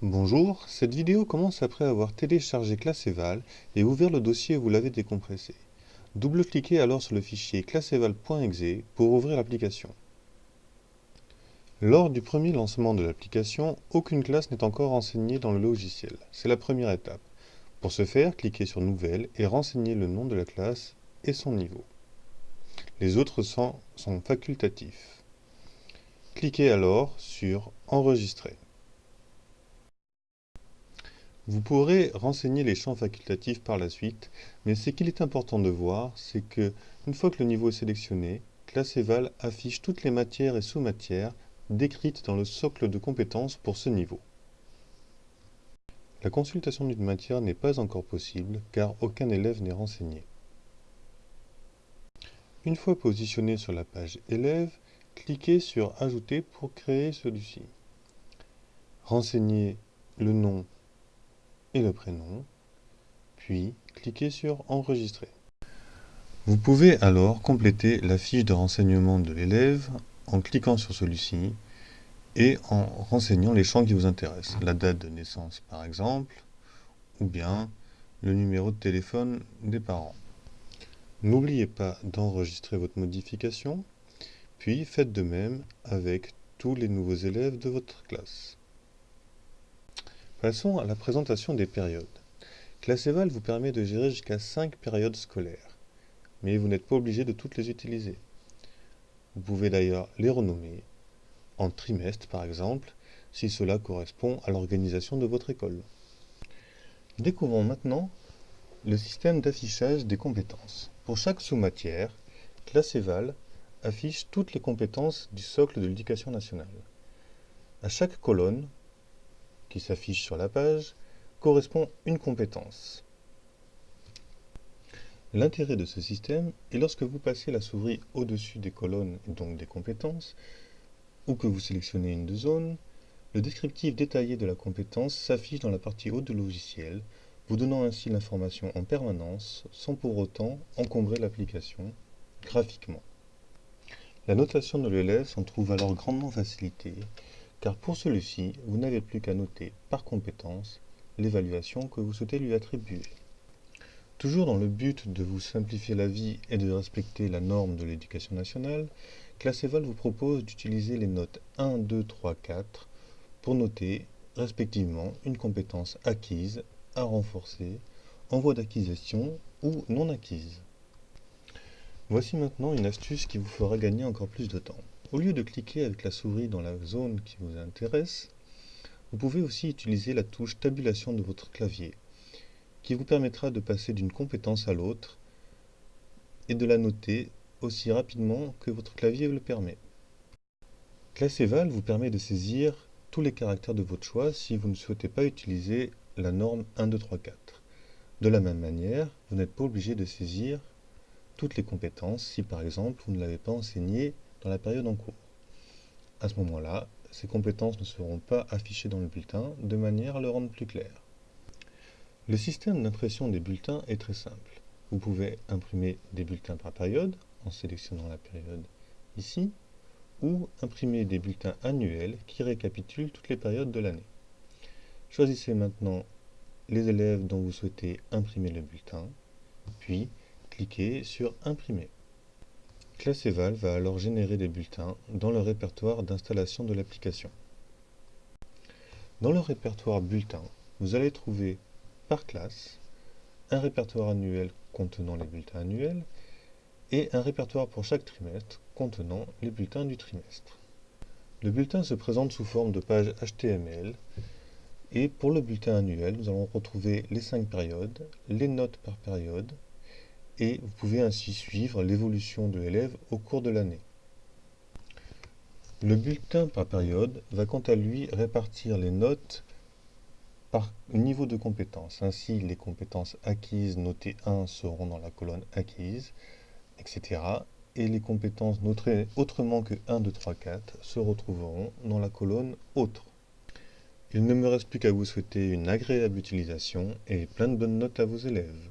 Bonjour, cette vidéo commence après avoir téléchargé Classeval et ouvert le dossier où vous l'avez décompressé. Double-cliquez alors sur le fichier classeval.exe pour ouvrir l'application. Lors du premier lancement de l'application, aucune classe n'est encore renseignée dans le logiciel. C'est la première étape. Pour ce faire, cliquez sur Nouvelle et renseignez le nom de la classe et son niveau. Les autres sont facultatifs. Cliquez alors sur Enregistrer. Vous pourrez renseigner les champs facultatifs par la suite, mais ce qu'il est important de voir, c'est que, une fois que le niveau est sélectionné, Classeval affiche toutes les matières et sous-matières décrites dans le socle de compétences pour ce niveau. La consultation d'une matière n'est pas encore possible, car aucun élève n'est renseigné. Une fois positionné sur la page Élèves, cliquez sur Ajouter pour créer celui-ci. Renseignez le nom et le prénom, puis cliquez sur Enregistrer. Vous pouvez alors compléter la fiche de renseignement de l'élève en cliquant sur celui-ci et en renseignant les champs qui vous intéressent. La date de naissance par exemple, ou bien le numéro de téléphone des parents. N'oubliez pas d'enregistrer votre modification, puis faites de même avec tous les nouveaux élèves de votre classe. Passons à la présentation des périodes. Classeval vous permet de gérer jusqu'à 5 périodes scolaires, mais vous n'êtes pas obligé de toutes les utiliser. Vous pouvez d'ailleurs les renommer en trimestre par exemple, si cela correspond à l'organisation de votre école. Découvrons maintenant le système d'affichage des compétences. Pour chaque sous-matière, Classeval affiche toutes les compétences du socle de l'éducation nationale. À chaque colonne qui s'affiche sur la page correspond une compétence. L'intérêt de ce système est lorsque vous passez la souris au-dessus des colonnes et donc des compétences, ou que vous sélectionnez une de zone, le descriptif détaillé de la compétence s'affiche dans la partie haute du logiciel, vous donnant ainsi l'information en permanence, sans pour autant encombrer l'application graphiquement. La notation de l'élève s'en trouve alors grandement facilitée, car pour celui-ci, vous n'avez plus qu'à noter par compétence l'évaluation que vous souhaitez lui attribuer. Toujours dans le but de vous simplifier la vie et de respecter la norme de l'éducation nationale, Classeval vous propose d'utiliser les notes 1, 2, 3, 4 pour noter respectivement une compétence acquise, à renforcer, en voie d'acquisition ou non acquise. Voici maintenant une astuce qui vous fera gagner encore plus de temps. Au lieu de cliquer avec la souris dans la zone qui vous intéresse, vous pouvez aussi utiliser la touche tabulation de votre clavier, qui vous permettra de passer d'une compétence à l'autre et de la noter aussi rapidement que votre clavier le permet. Classeval vous permet de saisir tous les caractères de votre choix si vous ne souhaitez pas utiliser la norme 1, 2, 3, 4. De la même manière, vous n'êtes pas obligé de saisir toutes les compétences si par exemple vous ne l'avez pas enseigné dans la période en cours. À ce moment-là, ces compétences ne seront pas affichées dans le bulletin de manière à le rendre plus clair. Le système d'impression des bulletins est très simple. Vous pouvez imprimer des bulletins par période en sélectionnant la période ici, ou imprimer des bulletins annuels qui récapitulent toutes les périodes de l'année. Choisissez maintenant les élèves dont vous souhaitez imprimer le bulletin, puis cliquez sur Imprimer. Classeval va alors générer des bulletins dans le répertoire d'installation de l'application. Dans le répertoire Bulletins, vous allez trouver par classe un répertoire annuel contenant les bulletins annuels et un répertoire pour chaque trimestre contenant les bulletins du trimestre. Le bulletin se présente sous forme de page HTML et pour le bulletin annuel, nous allons retrouver les 5 périodes, les notes par période et vous pouvez ainsi suivre l'évolution de l'élève au cours de l'année. Le bulletin par période va quant à lui répartir les notes par niveau de compétence. Ainsi, les compétences acquises notées 1 seront dans la colonne acquises, etc. Et les compétences notées autrement que 1, 2, 3, 4 se retrouveront dans la colonne autre. Il ne me reste plus qu'à vous souhaiter une agréable utilisation et plein de bonnes notes à vos élèves.